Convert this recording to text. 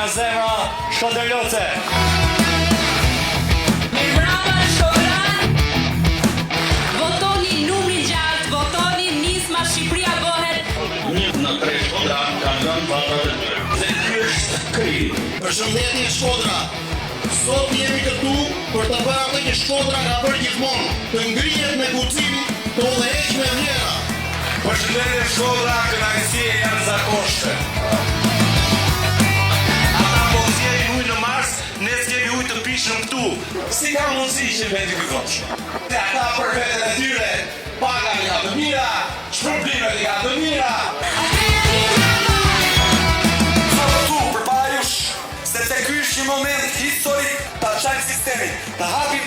nga zemra Shkodërloce. Mirëmbrëma Shkodran. Votoni numri 6, votoni Nisma Shqipëria bëhet. Në 3 Shkodra kanë dhënë votat e tyre. Dhe ky është krim. Përshëndetje Shkodra. Sot jemi këtu për të bërë atë që Shkodra ka bërë gjithmonë, të ngrihet me guxim, të udhëheq me vlera. Përshëndetje Shkodra, kënaqësi e jashtëzakonshme. Ata po zgjerin ujë në Mars, ne zgjeri ujë të pishëm këtu. Si ka mundësi që vendi ky votë? Te ata për veten e tyre, pagat janë të mira, shpërblimet janë të mira. Sepse ky është një moment historik ta çajmë sistemin, ta hapim